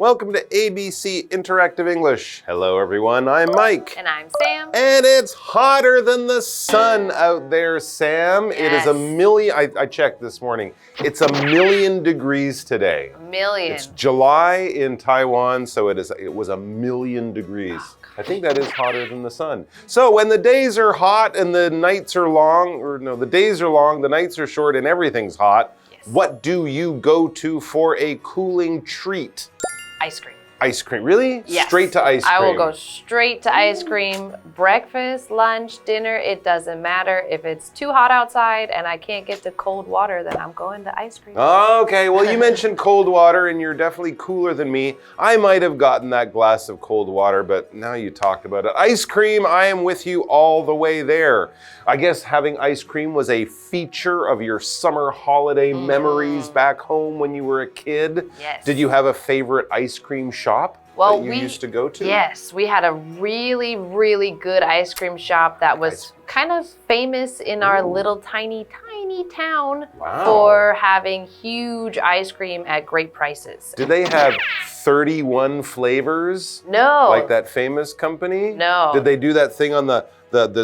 Welcome to ABC Interactive English. Hello, everyone. I'm Mike. And I'm Sam. And it's hotter than the sun out there, Sam. Yes. It is a million. I checked this morning. It's 1,000,000 degrees today. Million. It's July in Taiwan, so it was 1,000,000 degrees. I think that is hotter than the sun. So when the days are hot and the nights are long, or no, the days are long, the nights are short, and everything's hot, Yes. What do you go to for a cooling treat? Ice cream. Ice cream. Really? Yes. Straight to ice cream. I will go straight to ice cream. Breakfast, lunch, dinner, it doesn't matter. If it's too hot outside and I can't get to cold water, then I'm going to ice cream. Okay, well, you mentioned cold water, and you're definitely cooler than me. I might have gotten that glass of cold water, but now you talked about it. Ice cream, I am with you all the way there. I guess having ice cream was a feature of your summer holiday memories back home when you were a kid. Yes. Did you have a favorite ice cream shop that you used to go to? Yes, we had a really, really good ice cream shop that was kind of famous in our little tiny town for having huge ice cream at great prices. Did they have 31 flavors? No. Like that famous company? No. Did they do that thing on the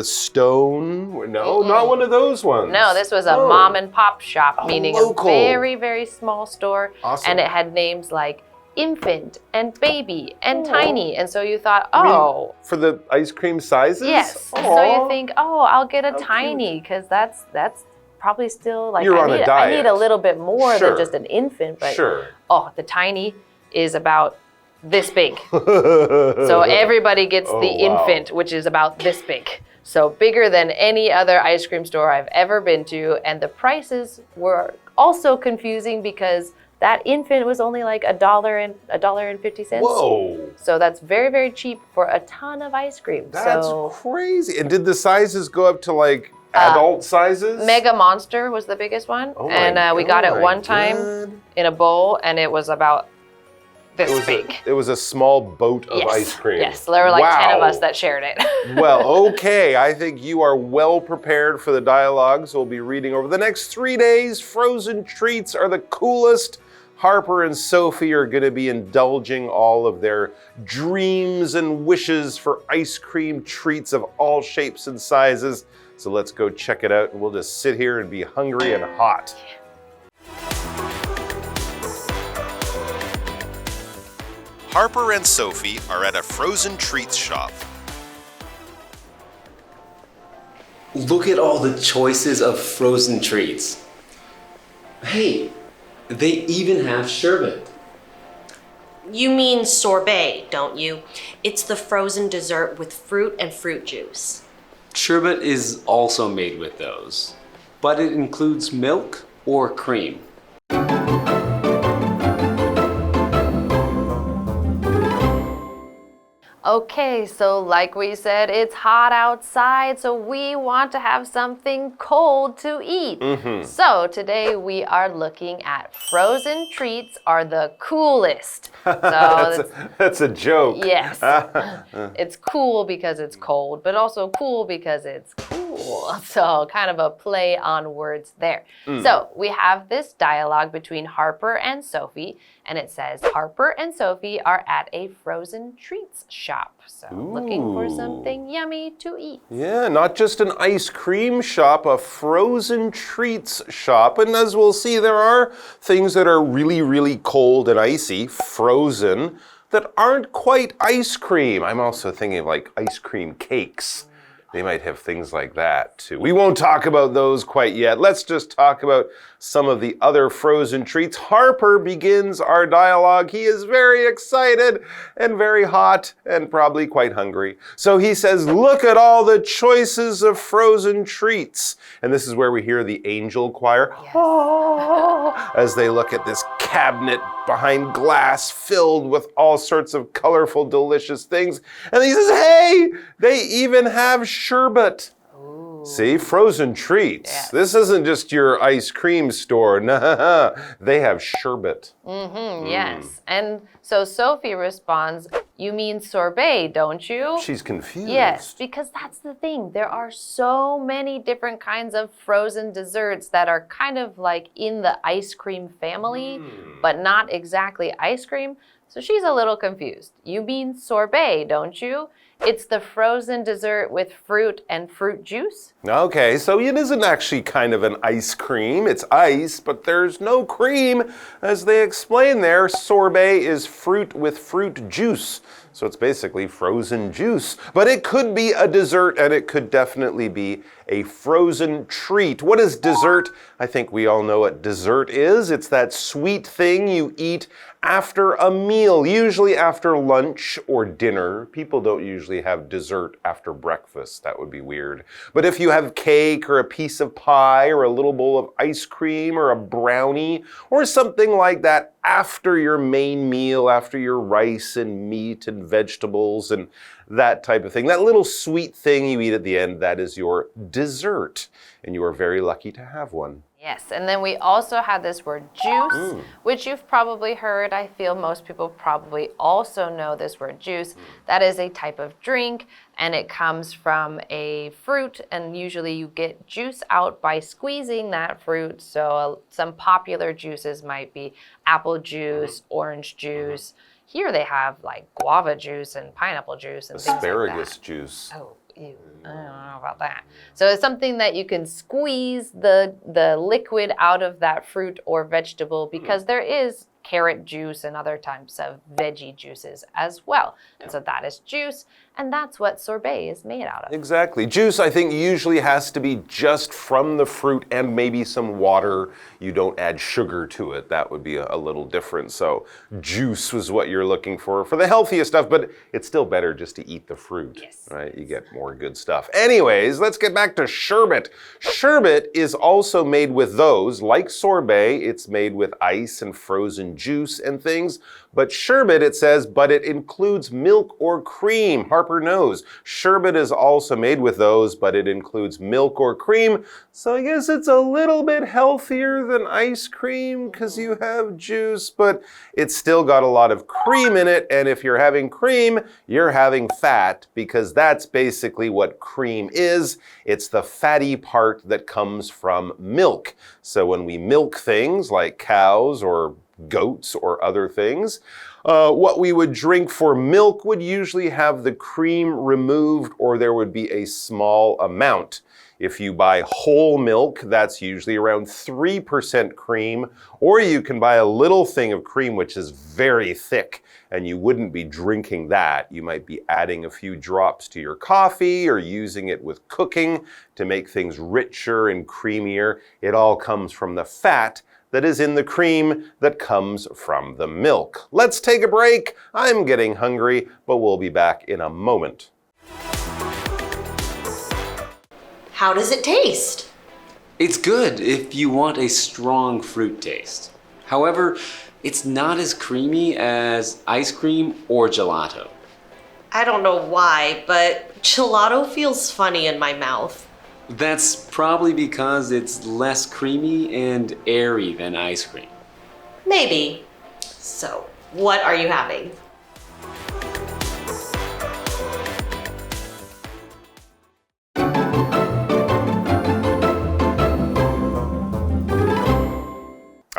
stone? No, not one of those ones. No, this was a mom and pop shop, meaning local. a very, very small store. Awesome. And it had names like infant and baby and tiny. And so you thought, oh. For the ice cream sizes? Yes. Aww. So you think, oh, I'll get a tiny because that's probably still like You're on a diet. I need a little bit more Sure. than just an infant. But Sure. oh, the tiny is about this big. So everybody gets the infant, which is about this big. So bigger than any other ice cream store I've ever been to. And the prices were also confusing because that infant was only like $1.50. Whoa. So that's very, very cheap for a ton of ice cream. That's so crazy. And did the sizes go up to like adult sizes? Mega Monster was the biggest one. Oh and we got it one time in a bowl and it was about this big. It was a small boat of ice cream. Yes, there were like 10 of us that shared it. Well, okay. I think you are well prepared for the dialogues we'll be reading over the next 3 days. Frozen treats are the coolest. Harper and Sophie are going to be indulging all of their dreams and wishes for ice cream treats of all shapes and sizes. So let's go check it out, and we'll just sit here and be hungry and hot. Harper and Sophie are at a frozen treats shop. Look at all the choices of frozen treats. Hey, they even have sherbet. You mean sorbet, don't you? It's the frozen dessert with fruit and fruit juice. Sherbet is also made with those, but it includes milk or cream. Okay, so like we said, it's hot outside, so we want to have something cold to eat. So today we are looking at frozen treats are the coolest. So That's a joke. yes, it's cool because it's cold, but also cool because it's cool. So kind of a play on words there. So we have this dialogue between Harper and Sophie, and it says, Harper and Sophie are at a frozen treats shop. So looking for something yummy to eat. Yeah, not just an ice cream shop, a frozen treats shop. And as we'll see, there are things that are really, really cold and icy, frozen, that aren't quite ice cream. I'm also thinking of like ice cream cakes. They might have things like that too. We won't talk about those quite yet. Let's just talk about some of the other frozen treats. Harper begins our dialogue. He is very excited and very hot and probably quite hungry. So he says, look at all the choices of frozen treats. And this is where we hear the angel choir as they look at this cabinet behind glass filled with all sorts of colorful, delicious things. And he says, hey, they even have sherbet. See, frozen treats. Yes. This isn't just your ice cream store. Nah, they have sherbet. Yes. And so Sophie responds, You mean sorbet, don't you? She's confused. Yes, because that's the thing. There are so many different kinds of frozen desserts that are kind of like in the ice cream family, but not exactly ice cream. So she's a little confused. You mean sorbet, don't you? It's the frozen dessert with fruit and fruit juice. Okay, so it isn't actually kind of an ice cream. It's ice, but there's no cream. As they explain there, sorbet is fruit with fruit juice. So it's basically frozen juice. But it could be a dessert, and it could definitely be a frozen treat. What is dessert? I think we all know what dessert is. It's that sweet thing you eat after a meal, usually after lunch or dinner. People don't usually have dessert after breakfast. That would be weird. But if you have cake or a piece of pie or a little bowl of ice cream or a brownie or something like that after your main meal, after your rice and meat and vegetables and that type of thing, that little sweet thing you eat at the end, that is your dessert. And you are very lucky to have one. Yes, and then we also have this word juice, which you've probably heard. I feel most people probably also know this word juice. That is a type of drink, and it comes from a fruit, and usually you get juice out by squeezing that fruit. So some popular juices might be apple juice, orange juice. Here they have like guava juice and pineapple juice and things like that. Asparagus juice. Oh, ew. I don't know about that. So it's something that you can squeeze the liquid out of that fruit or vegetable because there is carrot juice and other types of veggie juices as well. And so that is juice, and that's what sorbet is made out of. Exactly. Juice, I think, usually has to be just from the fruit and maybe some water. You don't add sugar to it. That would be a little different. So juice was what you're looking for the healthiest stuff, but it's still better just to eat the fruit, right? You get more good stuff. Anyways, let's get back to sherbet. Sherbet is also made with those, like sorbet, it's made with ice and frozen juice and things. But sherbet, it says, but it includes milk or cream. Harper knows. Sherbet is also made with those, but it includes milk or cream. So I guess it's a little bit healthier than ice cream because you have juice, but it's still got a lot of cream in it. And if you're having cream, you're having fat because that's basically what cream is. It's the fatty part that comes from milk. So when we milk things like cows or goats or other things, what we would drink for milk would usually have the cream removed, or there would be a small amount. If you buy whole milk, that's usually around 3% cream, or you can buy a little thing of cream which is very thick, and you wouldn't be drinking that. You might be adding a few drops to your coffee or using it with cooking to make things richer and creamier. It all comes from the fat that is in the cream that comes from the milk. Let's take a break. I'm getting hungry, but we'll be back in a moment. How does it taste? It's good if you want a strong fruit taste. However, it's not as creamy as ice cream or gelato. I don't know why, but gelato feels funny in my mouth. That's probably because it's less creamy and airy than ice cream. Maybe. So, what are you having?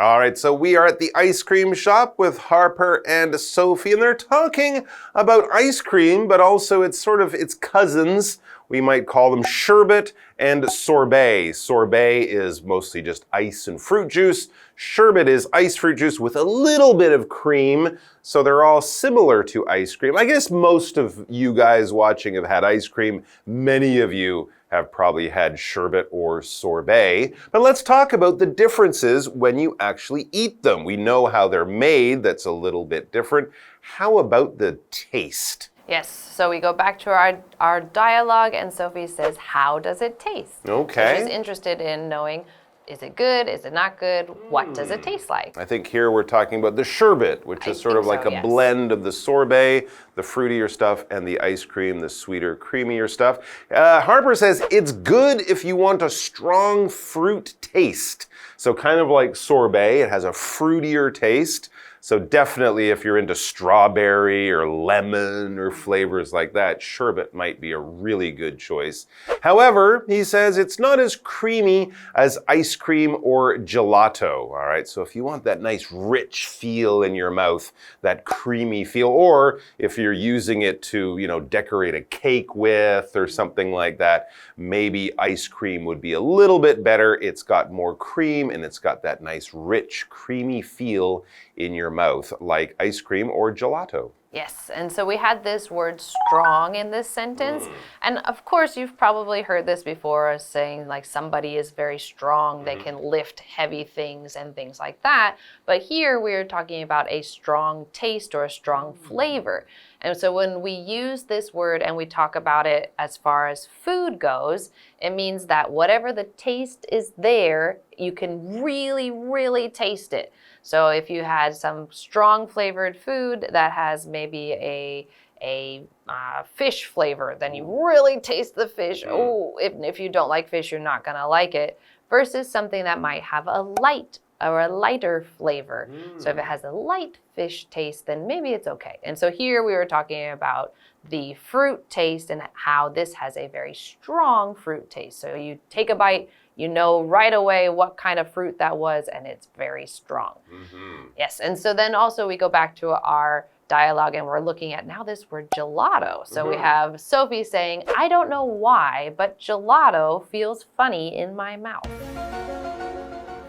All right, so we are at the ice cream shop with Harper and Sophie, and they're talking about ice cream, but also it's sort of its cousins. We might call them sherbet and sorbet. Sorbet is mostly just ice and fruit juice. Sherbet is ice fruit juice with a little bit of cream. So they're all similar to ice cream. I guess most of you guys watching have had ice cream. Many of you have probably had sherbet or sorbet. But let's talk about the differences when you actually eat them. We know how they're made. That's a little bit different. How about the taste? Yes, so we go back to our dialogue, and Sophie says, how does it taste? Okay. So she's interested in knowing, is it good? Is it not good? What does it taste like? I think here we're talking about the sherbet, which is sort of like a blend of the sorbet, the fruitier stuff, and the ice cream, the sweeter, creamier stuff. Harper says it's good if you want a strong fruit taste. So kind of like sorbet, it has a fruitier taste. So definitely if you're into strawberry or lemon or flavors like that, sherbet might be a really good choice. However, he says it's not as creamy as ice cream or gelato. All right, so if you want that nice rich feel in your mouth, that creamy feel, or if you're using it to, decorate a cake with or something like that, maybe ice cream would be a little bit better. It's got more cream and it's got that nice rich creamy feel in your mouth like ice cream or gelato. Yes, and so we had this word strong in this sentence. And of course, you've probably heard this before as saying like somebody is very strong, they can lift heavy things and things like that. But here we're talking about a strong taste or a strong flavor. And so when we use this word and we talk about it as far as food goes, it means that whatever the taste is there, you can really, really taste it. So if you had some strong flavored food that has maybe a fish flavor, then you really taste the fish. Oh, if you don't like fish, you're not gonna like it. Versus something that might have a lighter flavor. So if it has a light fish taste, then maybe it's okay. And so here we were talking about the fruit taste and how this has a very strong fruit taste. So you take a bite, you know right away what kind of fruit that was, and it's very strong. Yes, and so then also we go back to our dialogue and we're looking at now this word gelato. So we have Sophie saying, I don't know why, but gelato feels funny in my mouth.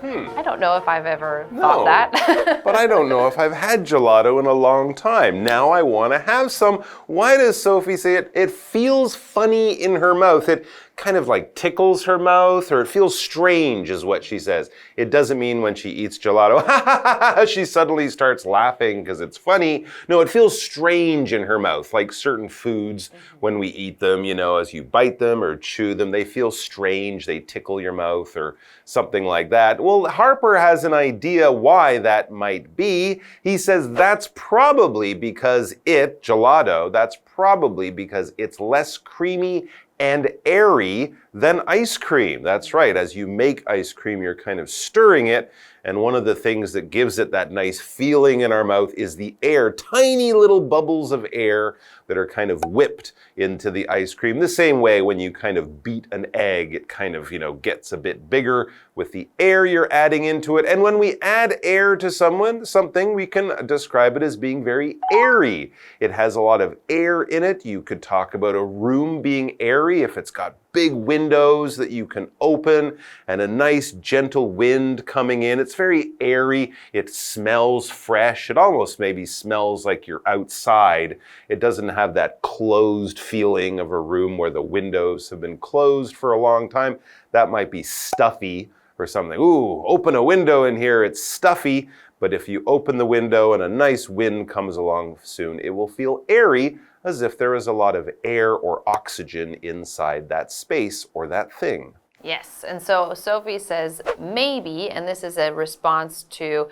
I don't know if I've ever thought that. But I don't know if I've had gelato in a long time. Now I want to have some. Why does Sophie say it? It feels funny in her mouth. It kind of like tickles her mouth, or it feels strange is what she says. It doesn't mean when she eats gelato, she suddenly starts laughing because it's funny. No, it feels strange in her mouth, like certain foods when we eat them, as you bite them or chew them, they feel strange, they tickle your mouth or something like that. Well, Harper has an idea why that might be. He says that's probably because gelato, that's probably because it's less creamy and airy than ice cream. That's right. As you make ice cream, you're kind of stirring it. And one of the things that gives it that nice feeling in our mouth is the air, tiny little bubbles of air that are kind of whipped into the ice cream. The same way when you kind of beat an egg, it kind of, gets a bit bigger with the air you're adding into it. And when we add air to something, we can describe it as being very airy. It has a lot of air in it. You could talk about a room being airy if it's got big windows that you can open and a nice gentle wind coming in. It's very airy. It smells fresh. It almost maybe smells like you're outside. It doesn't have that closed feeling of a room where the windows have been closed for a long time. That might be stuffy or something. Ooh, open a window in here, it's stuffy. But if you open the window and a nice wind comes along soon, it will feel airy, as if there is a lot of air or oxygen inside that space or that thing. Yes, and so Sophie says maybe, and this is a response to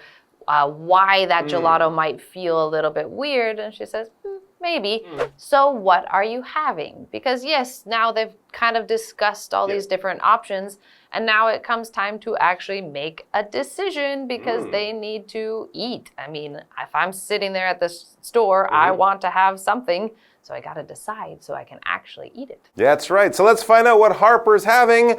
why that gelato might feel a little bit weird, and she says, maybe. So what are you having? Because yes, now they've kind of discussed all these different options, and now it comes time to actually make a decision because they need to eat. I mean, if I'm sitting there at the store, I want to have something, so I got to decide so I can actually eat it. That's right. So let's find out what Harper's having.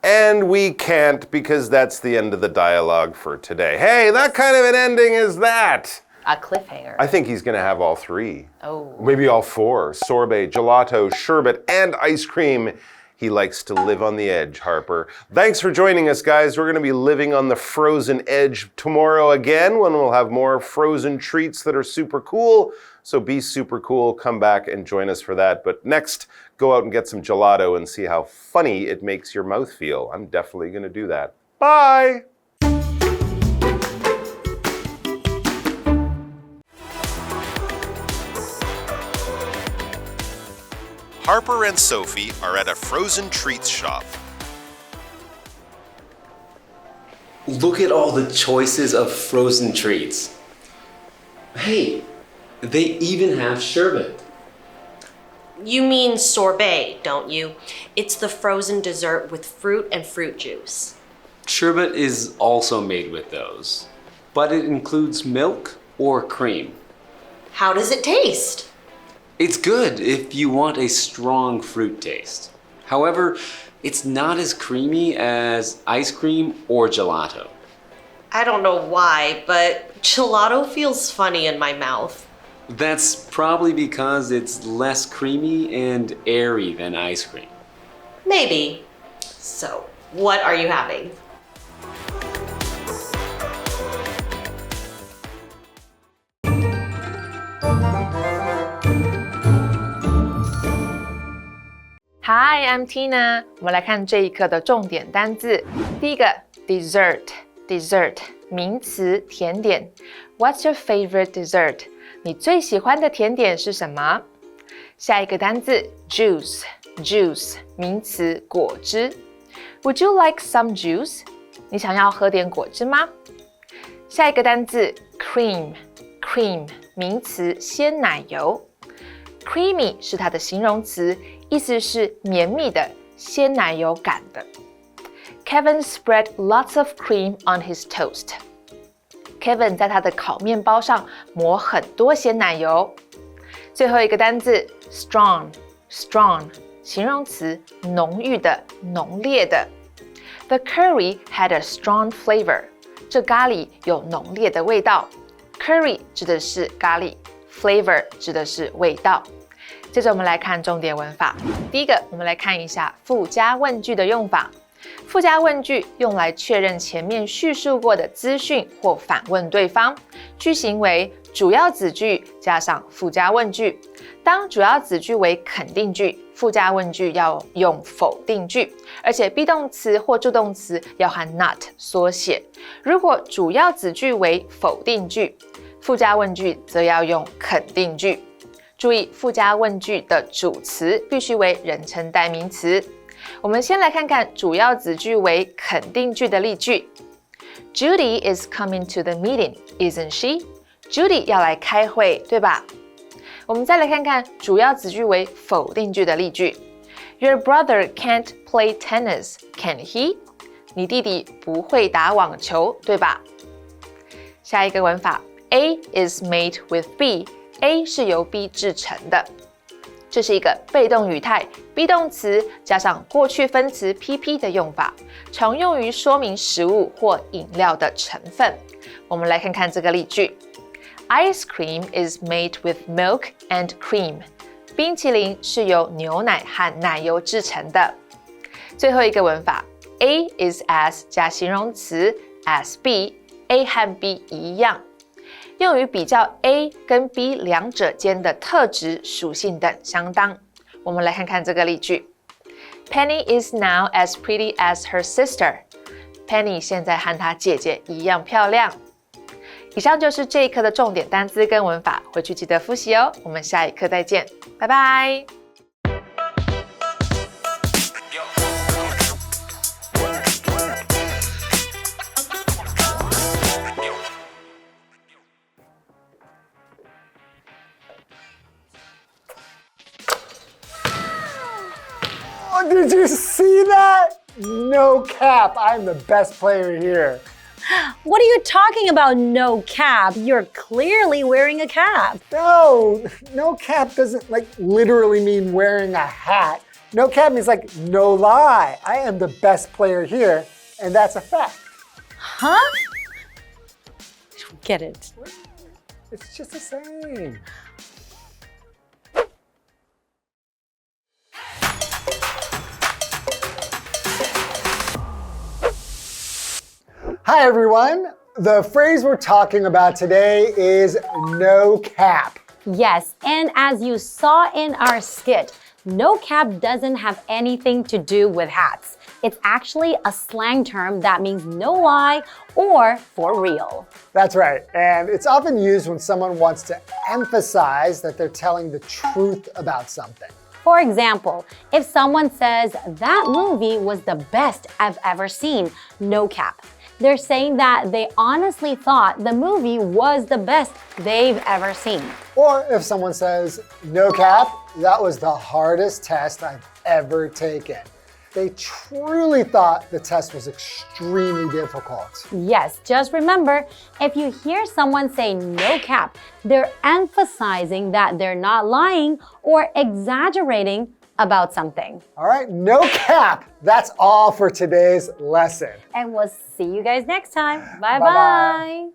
And we can't because that's the end of the dialogue for today. Hey, that kind of an ending is that. A cliffhanger. I think he's going to have all three. Oh. Maybe all four. Sorbet, gelato, sherbet, and ice cream. He likes to live on the edge, Harper. Thanks for joining us, guys. We're going to be living on the frozen edge tomorrow again when we'll have more frozen treats that are super cool. So be super cool. Come back and join us for that. But next, go out and get some gelato and see how funny it makes your mouth feel. I'm definitely going to do that. Bye! Harper and Sophie are at a frozen treats shop. Look at all the choices of frozen treats. Hey, they even have sherbet. You mean sorbet, don't you? It's the frozen dessert with fruit and fruit juice. Sherbet is also made with those. but it includes milk or cream. How does it taste? It's good if you want a strong fruit taste. However, it's not as creamy as ice cream or gelato. I don't know why, but gelato feels funny in my mouth. That's probably because it's less creamy and airy than ice cream. Maybe. So, what are you having? Hi, I'm Tina. 我们来看这一课的重点单字。第一个 dessert 名词甜点。What's your favorite dessert? 你最喜欢的甜点是什么？下一个单字 juice 名词果汁。Would you like some juice? 你想要喝点果汁吗？下一个单字 cream 名词鲜奶油。Creamy 是它的形容词，意思是绵密的、鲜奶油感的。Kevin spread lots of cream on his toast. Kevin 在他的烤面包上抹很多鲜奶油。最后一个单字 strong 形容词浓郁的、浓烈的。The curry had a strong flavor. 这咖喱有浓烈的味道。Curry 指的是咖喱， flavor 指的是味道。接着我们来看重点文法。第一个，我们来看一下附加问句的用法。附加问句用来确认前面叙述过的资讯或反问对方。句型为主要子句加上附加问句。当主要子句为肯定句，附加问句要用否定句，而且 be 动词或助动词要和 not 缩写。如果主要子句为否定句，附加问句则要用肯定句。注意，附加问句的主词必须为人称代名词。我们先来看看主要子句为肯定句的例句。Judy is coming to the meeting, isn't she? Judy 要来开会，对吧？我们再来看看主要子句为否定句的例句。Your brother can't play tennis, can he? 你弟弟不会打网球，对吧？下一个文法 A is made with B。A 是由 B 制成的，这是一个被动语态 be 动词加上过去分词 PP 的用法，常用于说明食物或饮料的成分。我们来看看这个例句 ：Ice cream is made with milk and cream。冰淇淋是由牛奶和奶油制成的。最后一个文法 A is as 加形容词 as B，A 和 B 一样。用于比较 A 跟 B 两者间的特质、属性等相当。我们来看看这个例句 ：Penny is now as pretty as her sister. Penny 现在和她姐姐一样漂亮。以上就是这一课的重点单字跟文法，回去记得复习哦。我们下一课再见，拜拜。Did you see that? No cap. I'm the best player here. What are you talking about, no cap? You're clearly wearing a cap. No cap doesn't literally mean wearing a hat. No cap means no lie. I am the best player here, and that's a fact. Huh? I don't get it. It's just the same. Hi everyone. The phrase we're talking about today is no cap. Yes, and as you saw in our skit, no cap doesn't have anything to do with hats. It's actually a slang term that means no lie or for real. That's right, and it's often used when someone wants to emphasize that they're telling the truth about something. For example, if someone says, that movie was the best I've ever seen, no cap. They're saying that they honestly thought the movie was the best they've ever seen. Or if someone says, no cap, that was the hardest test I've ever taken. they truly thought the test was extremely difficult. Yes, just remember, if you hear someone say no cap, they're emphasizing that they're not lying or exaggerating about something. All right, no cap. That's all for today's lesson. And we'll see you guys next time. Bye-bye. Bye-bye.